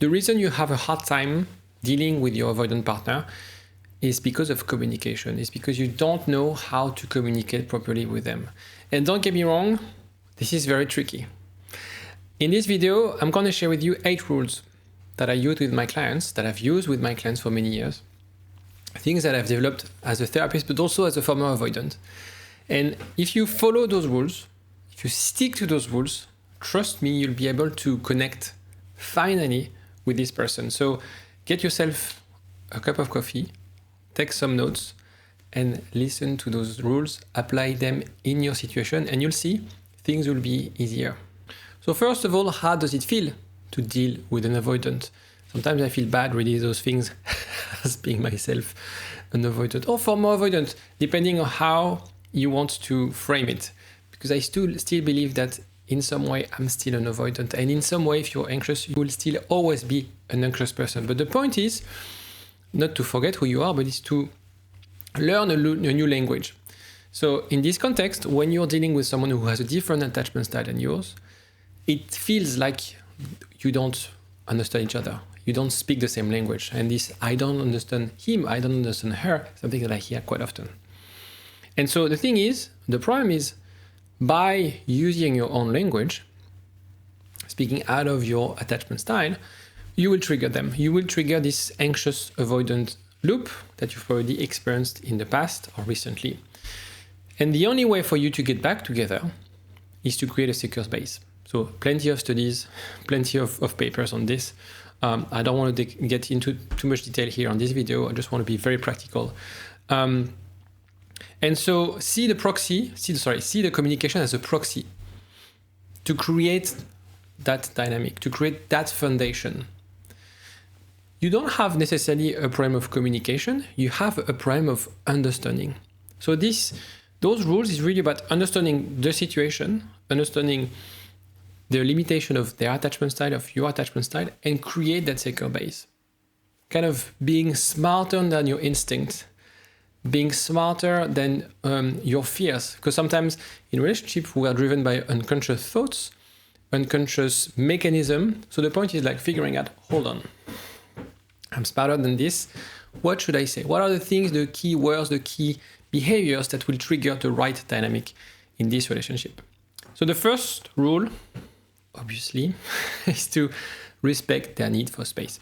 The reason you have a hard time dealing with your avoidant partner is because of communication. It's because you don't know how to communicate properly with them. And don't get me wrong, this is very tricky. In this video, I'm going to share with you 8 rules that I use with my clients, that I've used with my clients for many years. Things that I've developed as a therapist, but also as a former avoidant. And if you follow those rules, if you stick to those rules, trust me, you'll be able to connect finally with this person. So get yourself a cup of coffee, take some notes, and listen to those rules, apply them in your situation, and you'll see things will be easier. So first of all, how does it feel to deal with an avoidant? Sometimes I feel bad reading those things as being myself an avoidant or former avoidant, depending on how you want to frame it. Because I still believe that in some way I'm still an avoidant. And in some way, if you're anxious, you will still always be an anxious person. But the point is not to forget who you are, but it's to learn a new language. So in this context, when you're dealing with someone who has a different attachment style than yours, it feels like you don't understand each other. You don't speak the same language. And this, I don't understand him, I don't understand her, something that I hear quite often. And so the problem is, by using your own language, speaking out of your attachment style, you will trigger them. You will trigger this anxious avoidant loop that you've already experienced in the past or recently. And the only way for you to get back together is to create a secure space. So plenty of studies, plenty of papers on this. I don't want to get into too much detail here on this video. I just want to be very practical. And so see the communication as a proxy to create that dynamic, to create that foundation. You don't have necessarily a problem of communication, you have a problem of understanding. So those rules is really about understanding the situation, understanding the limitation of their attachment style, of your attachment style, and create that secure base. Kind of being smarter than your instinct, being smarter than your fears. Because sometimes in relationships, we are driven by unconscious thoughts, unconscious mechanism. So the point is like figuring out, hold on, I'm smarter than this. What should I say? What are the things, the key words, the key behaviors that will trigger the right dynamic in this relationship? So the first rule, obviously, is to respect their need for space.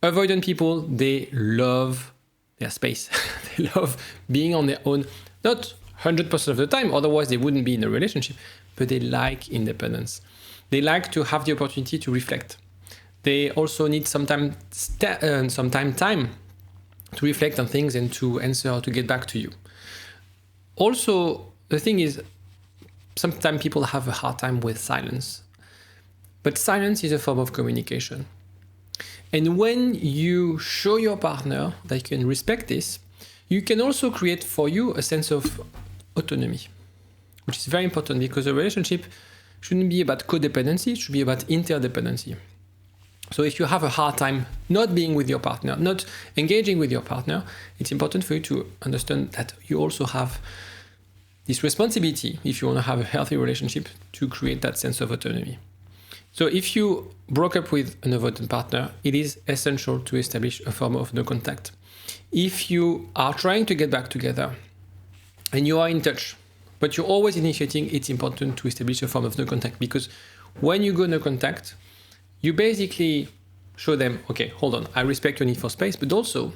Avoidant people, they love their space. They love being on their own, not 100% of the time, otherwise they wouldn't be in a relationship, but they like independence. They like to have the opportunity to reflect. They also need some time to reflect on things and to answer or to get back to you. Also, the thing is, sometimes people have a hard time with silence. But silence is a form of communication. And when you show your partner that you can respect this, you can also create for you a sense of autonomy, which is very important because a relationship shouldn't be about codependency, it should be about interdependency. So if you have a hard time not being with your partner, not engaging with your partner, it's important for you to understand that you also have this responsibility, if you want to have a healthy relationship, to create that sense of autonomy. So if you broke up with an avoidant partner, it is essential to establish a form of no contact. If you are trying to get back together and you are in touch, but you're always initiating, it's important to establish a form of no contact, because when you go no contact, you basically show them, okay, hold on, I respect your need for space, but also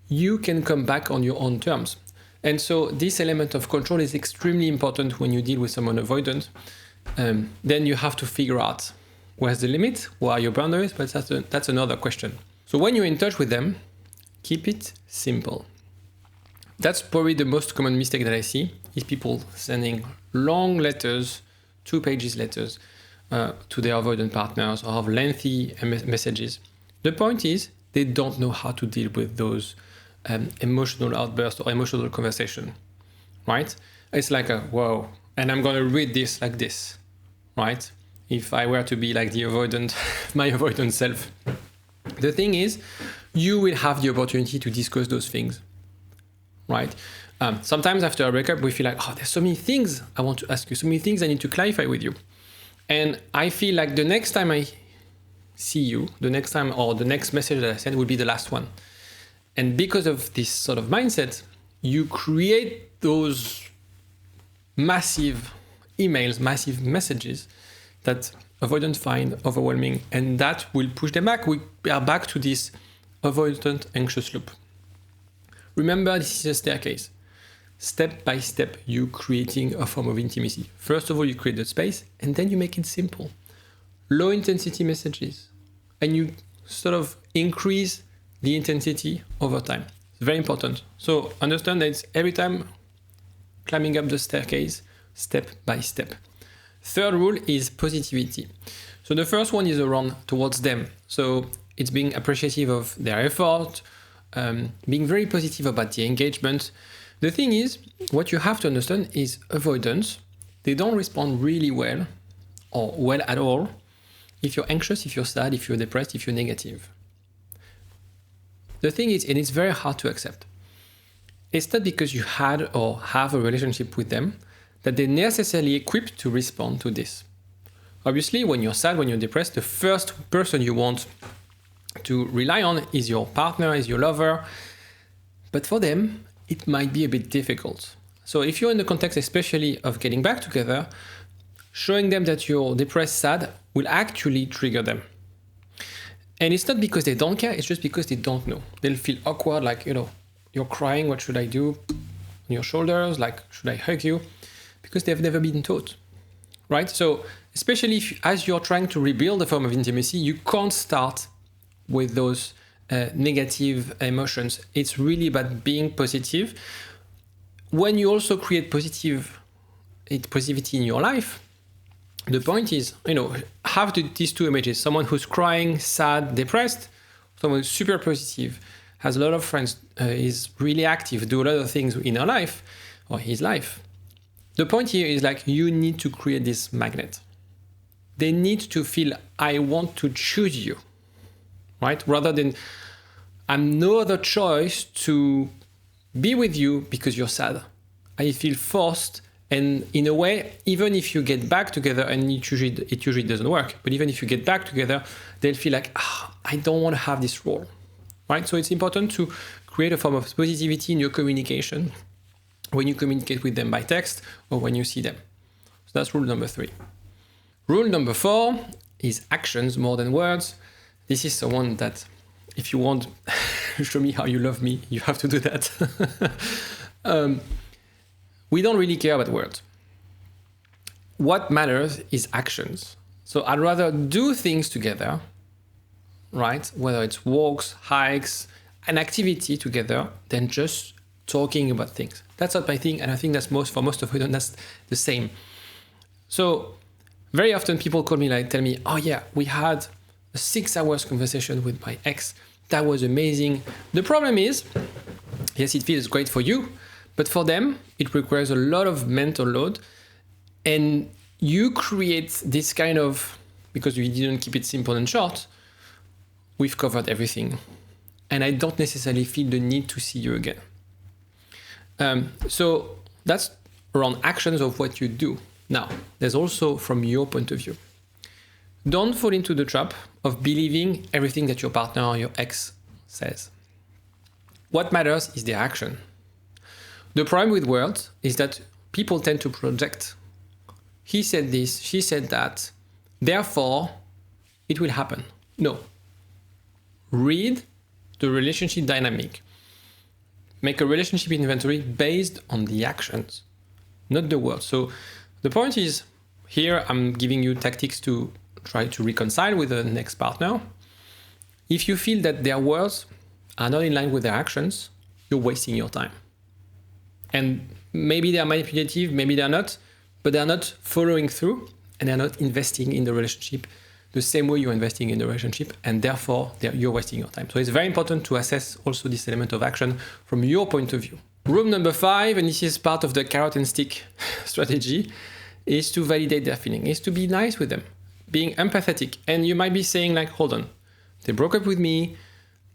you can come back on your own terms. And so this element of control is extremely important when you deal with someone avoidant. Then you have to figure out where's the limit, what are your boundaries, but that's another question. So when you're in touch with them, keep it simple. That's probably the most common mistake that I see, is people sending long letters, 2-page letters, to their avoidant partners, or have lengthy messages. The point is, they don't know how to deal with those emotional outbursts or emotional conversation, right? It's like whoa, and I'm going to read this like this, right? If I were to be like the avoidant, my avoidant self. The thing is, you will have the opportunity to discuss those things, right? Sometimes after a breakup, we feel like, oh, there's so many things I want to ask you, so many things I need to clarify with you. And I feel like the next time I see you, the next time or the next message that I send will be the last one. And because of this sort of mindset, you create those massive emails, massive messages that avoidant find overwhelming, and that will push them back. We are back to this avoidant anxious loop. Remember, this is a staircase. Step by step, you creating a form of intimacy. First of all, you create the space, and then you make it simple. Low intensity messages, and you sort of increase the intensity over time. It's very important. So understand that it's every time climbing up the staircase, step by step. Third rule is positivity. So the first one is around towards them. So it's being appreciative of their effort, being very positive about the engagement. The thing is, what you have to understand is avoidance. They don't respond really well or well at all if you're anxious, if you're sad, if you're depressed, if you're negative. The thing is, and it's very hard to accept, it's not because you had or have a relationship with them that they're necessarily equipped to respond to this. Obviously, when you're sad, when you're depressed, the first person you want to rely on is your partner, is your lover. But for them, it might be a bit difficult. So if you're in the context, especially of getting back together, showing them that you're depressed, sad, will actually trigger them. And it's not because they don't care, it's just because they don't know. They'll feel awkward, like, you're crying, what should I do? On your shoulders, like, should I hug you? Because they've never been taught, right? So especially as you're trying to rebuild a form of intimacy, you can't start with those negative emotions. It's really about being positive. When you also create positivity in your life, the point is, have these two images: someone who's crying, sad, depressed, someone who's super positive, has a lot of friends, is really active, do a lot of things in her life or his life. The point here is like, you need to create this magnet. They need to feel, I want to choose you, right? Rather than, I'm no other choice to be with you because you're sad. I feel forced. And in a way, even if you get back together, and it usually doesn't work, but even if you get back together, they'll feel like, I don't want to have this role, right? So it's important to create a form of positivity in your communication when you communicate with them by text or when you see them. So that's rule number 3. Rule number 4 is actions more than words. This is the one that, if you want to show me how you love me, you have to do that. We don't really care about words. What matters is actions. So I'd rather do things together, right? Whether it's walks, hikes, an activity together, than just talking about things. That's not my thing, and I think that's for most of you, that's the same. So very often people call me, tell me, oh yeah, we had a 6 hours conversation with my ex. That was amazing. The problem is, yes, it feels great for you, but for them, it requires a lot of mental load. And you create this kind of, because we didn't keep it simple and short, we've covered everything. And I don't necessarily feel the need to see you again. So that's around actions of what you do. Now, there's also from your point of view. Don't fall into the trap of believing everything that your partner or your ex says. What matters is the action. The problem with words is that people tend to project. He said this, she said that, therefore it will happen. No. Read the relationship dynamic. Make a relationship inventory based on the actions, not the words. So the point is, here I'm giving you tactics to try to reconcile with the next partner. If you feel that their words are not in line with their actions, you're wasting your time. And maybe they are manipulative, maybe they're not, but they're not following through, and they're not investing in the relationship the same way you're investing in the relationship, and therefore you're wasting your time. So it's very important to assess also this element of action from your point of view. Rule number 5, and this is part of the carrot and stick strategy, is to validate their feeling, is to be nice with them, being empathetic. And you might be saying hold on, they broke up with me,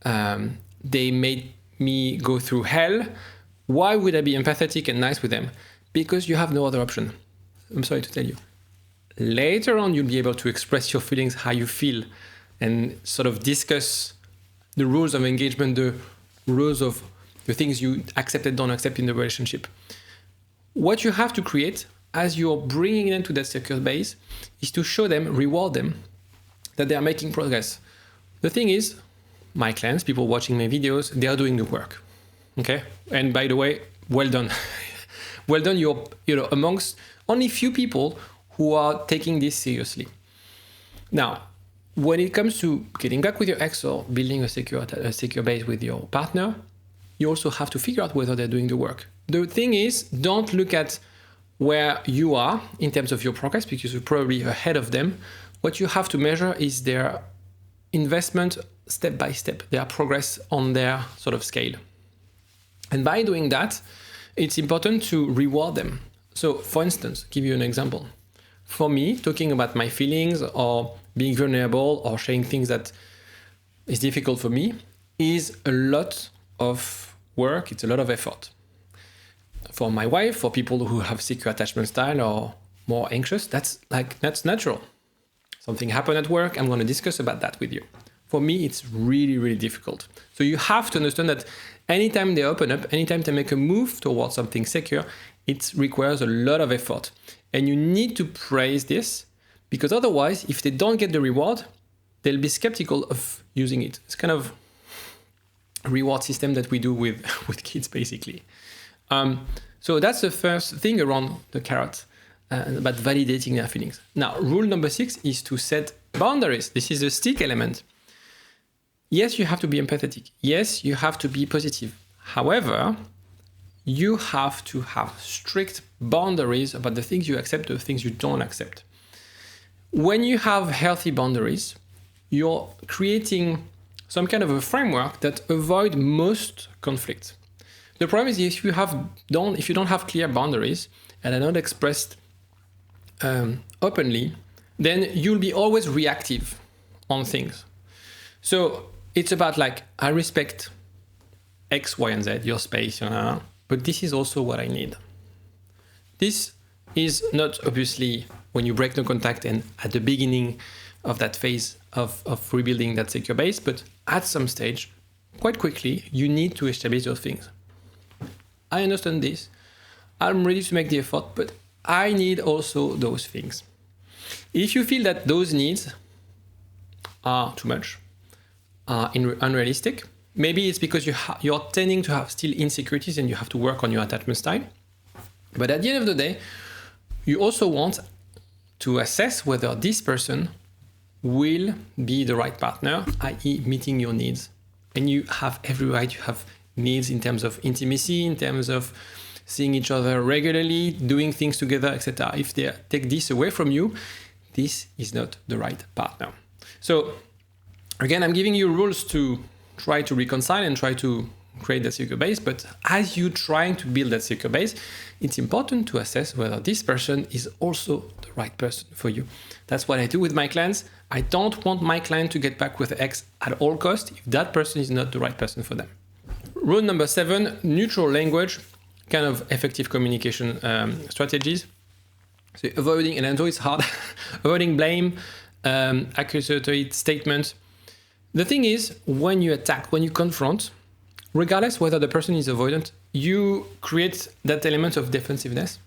they made me go through hell. Why would I be empathetic and nice with them? Because you have no other option. I'm sorry to tell you. Later on, you'll be able to express your feelings, how you feel, and sort of discuss the rules of engagement, the rules of the things you accept and don't accept in the relationship. What you have to create as you're bringing them to that secure base is to show them, reward them, that they are making progress. The thing is, my clients, people watching my videos, they are doing the work. Okay? And by the way, well done. Well done, you're amongst only few people who are taking this seriously. Now, when it comes to getting back with your ex or building a secure base with your partner, you also have to figure out whether they're doing the work. The thing is, don't look at where you are in terms of your progress, because you're probably ahead of them. What you have to measure is their investment step by step, their progress on their sort of scale. And by doing that, it's important to reward them. So for instance, give you an example. For me, talking about my feelings or being vulnerable or sharing things that is difficult for me is a lot of work. It's a lot of effort. For my wife, for people who have secure attachment style or more anxious, that's natural. Something happened at work, I'm going to discuss about that with you. For me, it's really, really difficult. So you have to understand that anytime they open up, anytime they make a move towards something secure, it requires a lot of effort. And you need to praise this, because otherwise, if they don't get the reward, they'll be skeptical of using it. It's kind of a reward system that we do with kids, basically. So that's the first thing around the carrot, about validating their feelings. Now, rule number 6 is to set boundaries. This is the stick element. Yes, you have to be empathetic. Yes, you have to be positive. However, you have to have strict boundaries about the things you accept, the things you don't accept. When you have healthy boundaries, you're creating some kind of a framework that avoid most conflicts. The problem is if you don't have clear boundaries and are not expressed openly, then you'll be always reactive on things. So it's about like, I respect X, Y, and Z, your space, but this is also what I need. This is not obviously when you break the contact and at the beginning of that phase of rebuilding that secure base, but at some stage, quite quickly, you need to establish those things. I understand this. I'm ready to make the effort, but I need also those things. If you feel that those needs are too much, unrealistic, maybe it's because you're tending to have still insecurities and you have to work on your attachment style. But at the end of the day, you also want to assess whether this person will be the right partner, i.e. meeting your needs. And you have every right, you have needs in terms of intimacy, in terms of seeing each other regularly, doing things together, etc. If they take this away from you, this is not the right partner. So again, I'm giving you rules to try to reconcile and try to create that secure base. But as you're trying to build that secure base, it's important to assess whether this person is also the right person for you. That's what I do with my clients. I don't want my client to get back with X at all costs if that person is not the right person for them. Rule number 7, neutral language, kind of effective communication strategies. So avoiding, and I know it's hard, avoiding blame, accusatory statements. The thing is, when you attack, when you confront, regardless whether the person is avoidant, you create that element of defensiveness.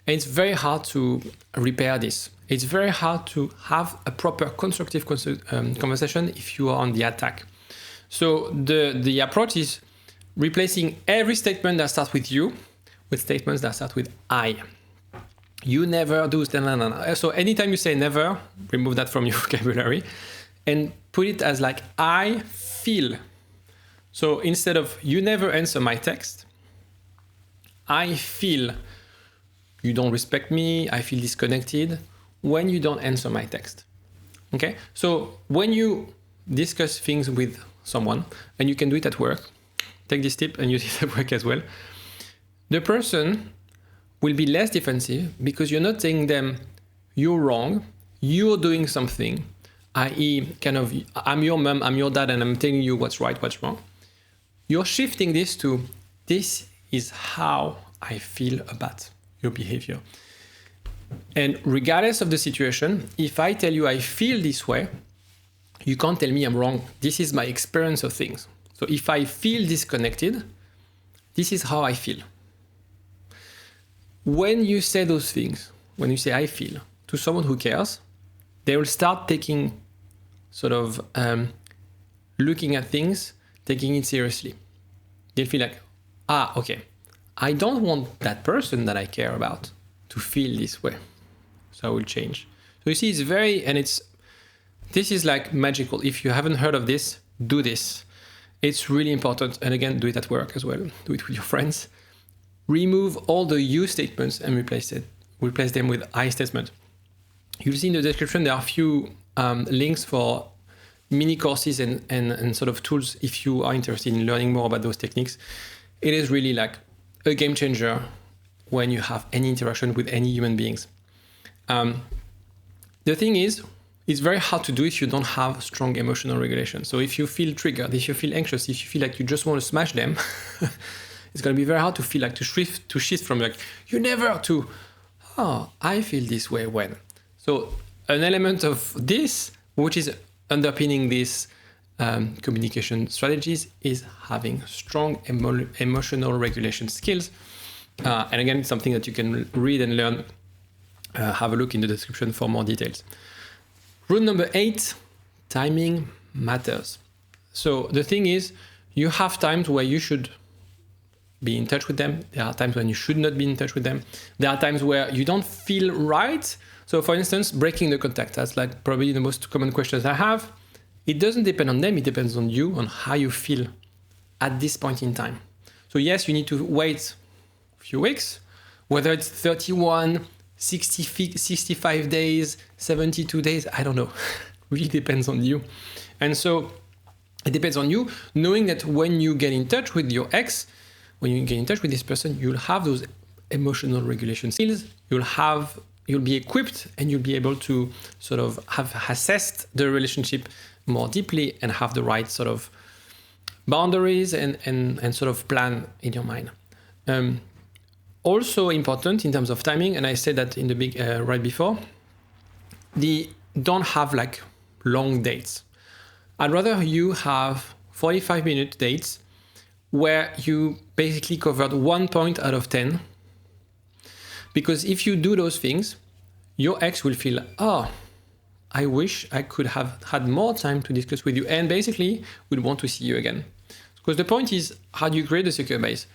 And it's very hard to repair this. It's very hard to have a proper constructive conversation if you are on the attack. So the approach is replacing every statement that starts with you with statements that start with I. You never do. So anytime you say never, remove that from your vocabulary and put it as like, I feel. So instead of you never answer my text, I feel you don't respect me, I feel disconnected when you don't answer my text. Okay? So when you discuss things with someone, and you can do it at work, take this tip and use it at work as well, the person will be less defensive because you're not telling them you're wrong, you're doing something, i.e. kind of, I'm your mom, I'm your dad, and I'm telling you what's right, what's wrong. You're shifting this to, this is how I feel about your behavior. And regardless of the situation, if I tell you I feel this way, You can't tell me I'm wrong. This is my experience of things. So if I feel disconnected, this is how I feel. When you say those things, when you say I feel, to someone who cares, they will start taking sort of looking at things, taking it seriously. They'll feel like, okay, I don't want that person that I care about to feel this way. So I will change. So you see, it's very, and this is like magical. If you haven't heard of this, do this. It's really important. And again, do it at work as well. Do it with your friends. Remove all the you statements and replace them with I statement. You'll see in the description, there are a few links for mini courses and sort of tools if you are interested in learning more about those techniques. It is really like a game changer when you have any interaction with any human beings. The thing is, it's very hard to do if you don't have strong emotional regulation. So if you feel triggered, if you feel anxious, if you feel like you just want to smash them, it's going to be very hard to feel like to shift from like, you never to, I feel this way when. So an element of this, which is underpinning these communication strategies, is having strong emotional regulation skills. And again, it's something that you can read and learn. Have a look in the description for more details. Rule number 8, timing matters. So the thing is, you have times where you should be in touch with them. There are times when you should not be in touch with them. There are times where you don't feel right. So for instance, breaking the contact, that's like probably the most common questions I have. It doesn't depend on them, it depends on you, on how you feel at this point in time. So yes, you need to wait a few weeks, whether it's 31, 65 days, 72 days, I don't know. Really depends on you. And so it depends on you, knowing that when you get in touch with your ex, when you get in touch with this person, you'll have those emotional regulation skills, you'll be equipped, and you'll be able to sort of have assessed the relationship more deeply and have the right sort of boundaries and sort of plan in your mind. Also important in terms of timing, and I said that in the right before, don't have like long dates. I'd rather you have 45-minute dates where you basically covered 1 point out of 10. Because if you do those things, your ex will feel, I wish I could have had more time to discuss with you, and basically would want to see you again. Because the point is, how do you create a secure base?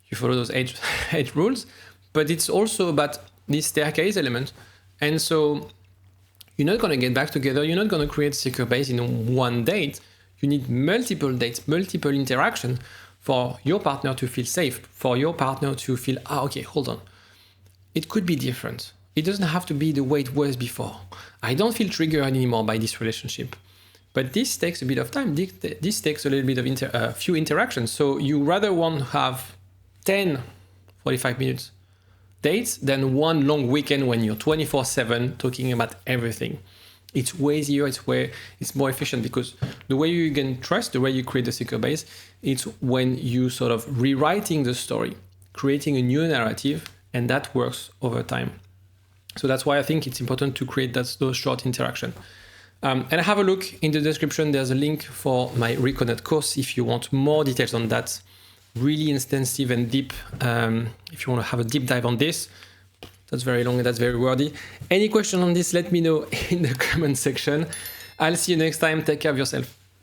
You follow those eight rules, but it's also about this staircase element. And so you're not going to get back together. You're not going to create a secure base in one date. You need multiple dates, multiple interactions for your partner to feel safe, for your partner to feel, okay, hold on. It could be different. It doesn't have to be the way it was before. I don't feel triggered anymore by this relationship. But this takes a bit of time. This takes a little bit of few interactions. So you rather want to have 10 45 minutes dates than one long weekend when you're 24/7 talking about everything. It's way easier, it's more efficient, because the way you can trust, the way you create a secure base, it's when you sort of rewriting the story, creating a new narrative, and that works over time. So that's why I think it's important to create those short interactions. And have a look in the description. There's a link for my Reconnect course if you want more details on that. Really intensive and deep. If you want to have a deep dive on this, that's very long and that's very wordy. Any question on this, let me know in the comment section. I'll see you next time. Take care of yourself.